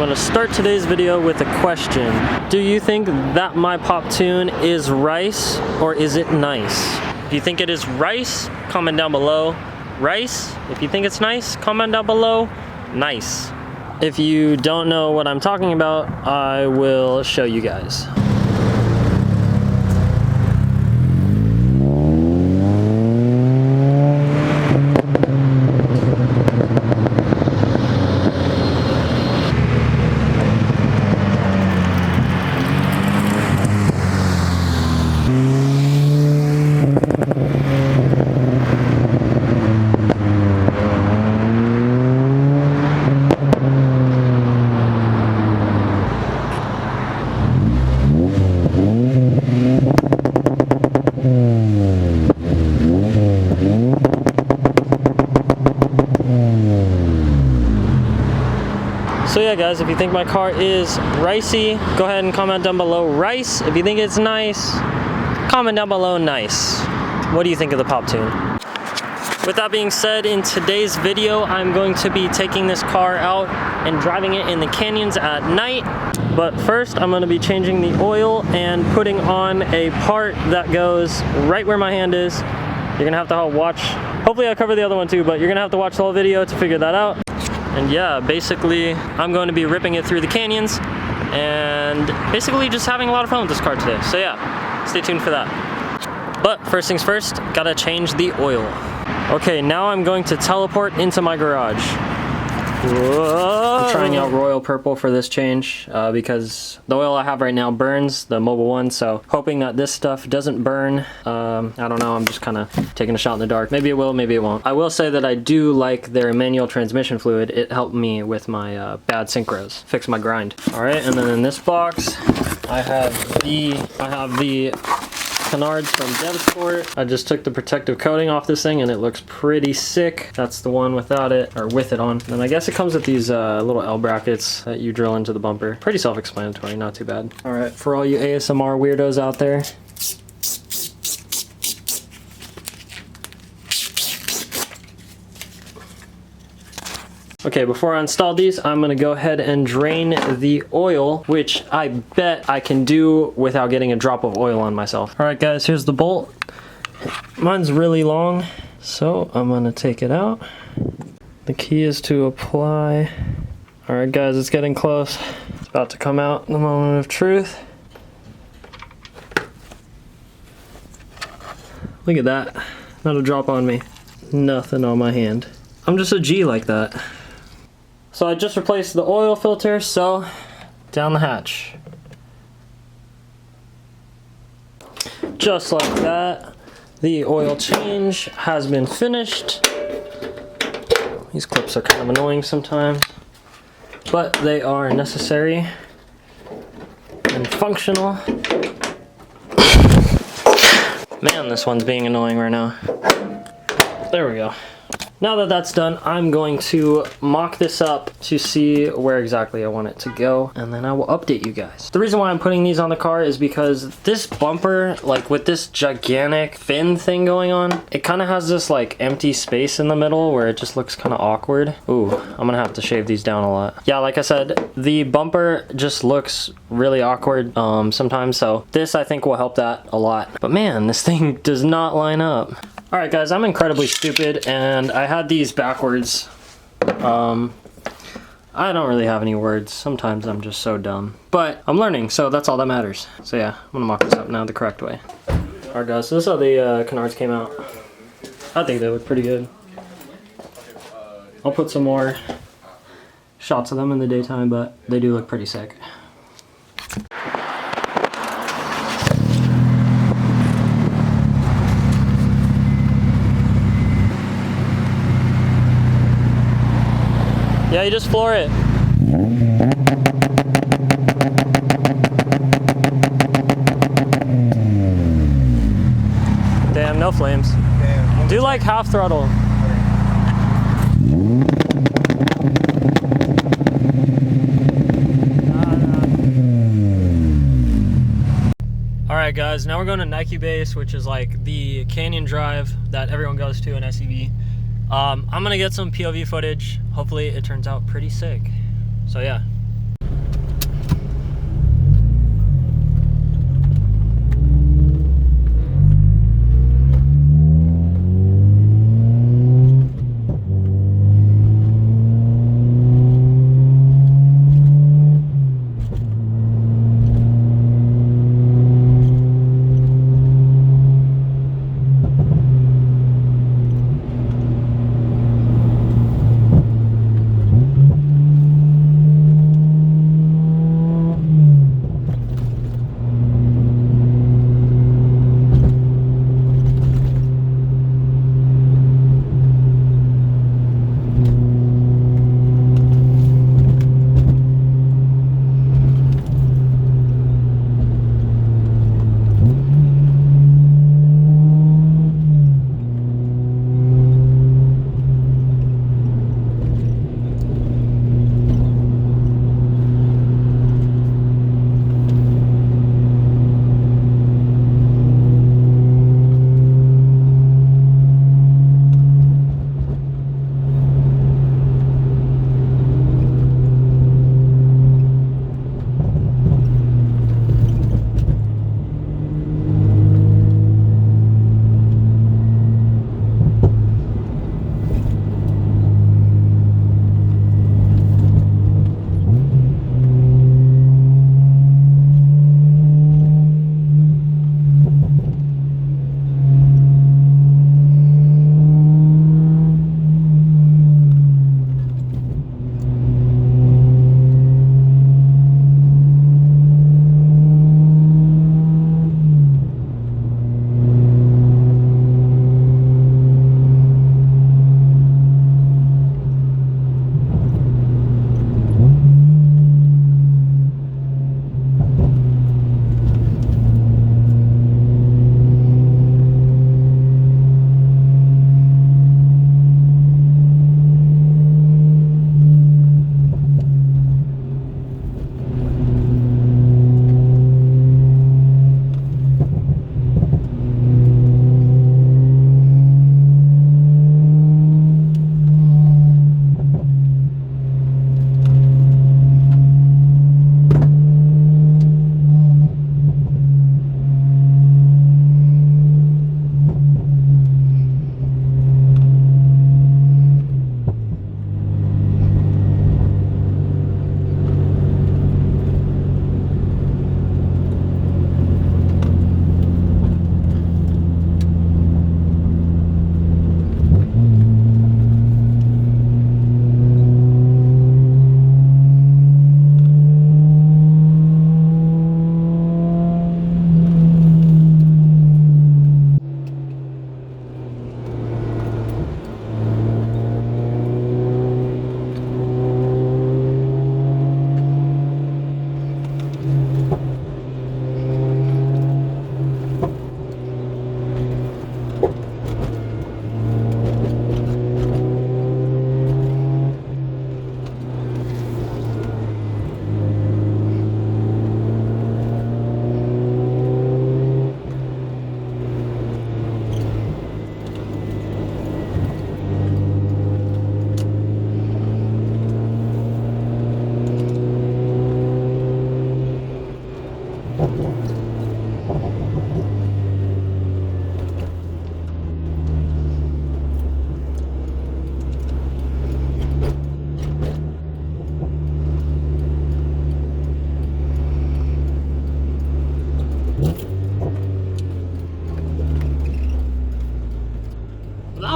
gonna start today's video with a question. Do you think that my pop tune is rice or is it nice? If you think it is rice, comment down below. Rice. If you think it's nice, comment down below. Nice. If you don't know what I'm talking about, I will show you guys. So yeah guys, if you think my car is ricey, go ahead and comment down below rice. If you think it's nice, comment down below nice. What do you think of the pop tune? With that being said, in today's video, I'm going to be taking this car out and driving it in the canyons at night. But first, I'm going to be changing the oil and putting on a part that goes right where my hand is. You're going to have to watch, hopefully I cover the other one too, but you're going to have to watch the whole video to figure that out. And yeah, basically, I'm going to be ripping it through the canyons and basically just having a lot of fun with this car today. So yeah, stay tuned for that. But first things first, gotta change the oil. Okay, now I'm going to teleport into my garage. Whoa. I'm trying out Royal Purple for this change because the oil I have right now burns, the mobile one, so hoping that this stuff doesn't burn. I don't know, I'm just kind of taking a shot in the dark. Maybe it will, maybe it won't. I will say that I do like their manual transmission fluid. It helped me with my bad synchros, fix my grind. All right, and then in this box, I have the Canards from DevSport. I just took the protective coating off this thing and it looks pretty sick. That's the one without it, or with it on. And I guess it comes with these little L brackets that you drill into the bumper. Pretty self-explanatory, not too bad. All right, for all you ASMR weirdos out there, okay, before I install these, I'm gonna go ahead and drain the oil, which I bet I can do without getting a drop of oil on myself. All right guys, here's the bolt. Mine's really long, so I'm gonna take it out. The key is to apply. All right guys, it's getting close. It's about to come out in the moment of truth. Look at that, not a drop on me. Nothing on my hand. I'm just a G like that. So I just replaced the oil filter, so down the hatch. Just like that, the oil change has been finished. These clips are kind of annoying sometimes, but they are necessary and functional. Man, this one's being annoying right now. There we go. Now that that's done, I'm going to mock this up to see where exactly I want it to go, and then I will update you guys. The reason why I'm putting these on the car is because this bumper, like with this gigantic fin thing going on, it kind of has this like empty space in the middle where it just looks kind of awkward. Ooh, I'm gonna have to shave these down a lot. Yeah, like I said, the bumper just looks really awkward sometimes, so this I think will help that a lot. But man, this thing does not line up. All right guys, I'm incredibly stupid and I had these backwards. I don't really have any words. Sometimes I'm just so dumb, but I'm learning, so that's all that matters. So yeah, I'm gonna mock this up now the correct way. All right guys, so this is how the Canards came out. I think they look pretty good. I'll put some more shots of them in the daytime, but they do look pretty sick. Yeah, you just floor it. Damn, no flames. Damn. Do like half throttle. Alright guys, now we're going to Nike Base, which is like the canyon drive that everyone goes to in SEV. I'm gonna get some POV footage. Hopefully it turns out pretty sick. So yeah.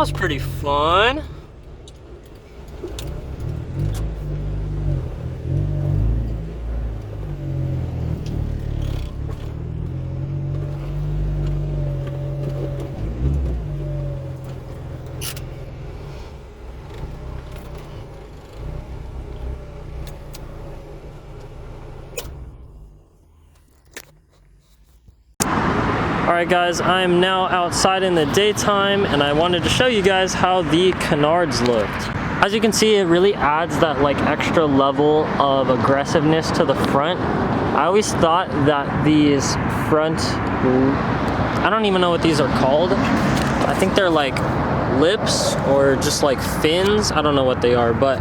was pretty fun. Alright guys, I am now outside in the daytime and I wanted to show you guys how the Canards looked. As you can see, it really adds that like extra level of aggressiveness to the front. I always thought that these front, I don't even know what these are called. I think they're like lips or just like fins. I don't know what they are, but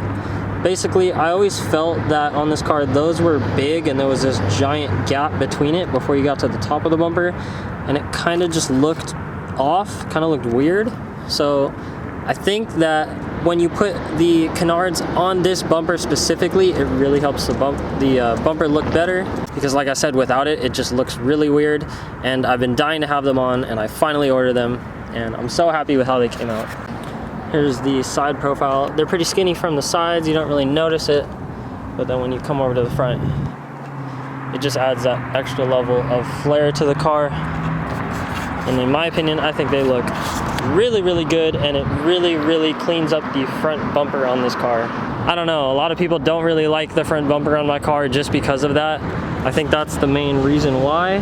basically I always felt that on this car those were big and there was this giant gap between it before you got to the top of the bumper, and it kind of just looked off, kind of looked weird. So I think that when you put the Canards on this bumper specifically, it really helps the bumper look better, because like I said, without it, it just looks really weird. And I've been dying to have them on, and I finally ordered them, and I'm so happy with how they came out. Here's the side profile. They're pretty skinny from the sides, you don't really notice it, but then when you come over to the front, it just adds that extra level of flair to the car. And in my opinion, I think they look really, really good, and it really, really cleans up the front bumper on this car. I don't know, a lot of people don't really like the front bumper on my car just because of that. I think that's the main reason why,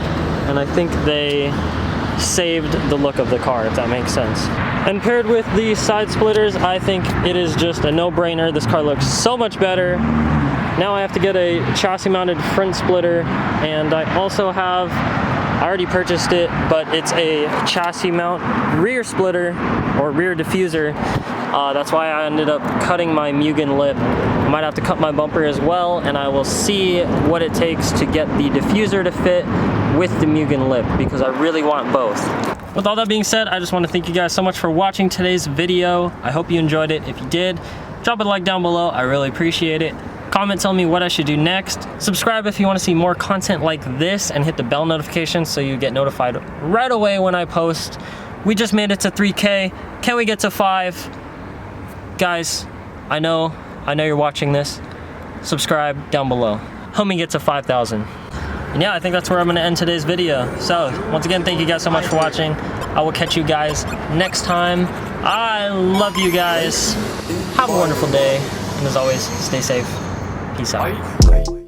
and I think they saved the look of the car, if that makes sense. And paired with the side splitters, I think it is just a no-brainer. This car looks so much better. Now I have to get a chassis mounted front splitter, and I also have, I already purchased it, but it's a chassis mount rear splitter or rear diffuser. That's why I ended up cutting my Mugen lip. I might have to cut my bumper as well, and I will see what it takes to get the diffuser to fit with the Mugen lip, because I really want both. With all that being said, I just want to thank you guys so much for watching today's video. I hope you enjoyed it. If you did, drop a like down below. I really appreciate it. Comment telling me what I should do next. Subscribe if you want to see more content like this, and hit the bell notification so you get notified right away when I post. We just made it to 3K. Can we get to 5? Guys, I know you're watching this. Subscribe down below. Help me get to 5,000. And yeah, I think that's where I'm going to end today's video. So, once again, thank you guys so much for watching. I will catch you guys next time. I love you guys. Have a wonderful day. And as always, stay safe. Peace out.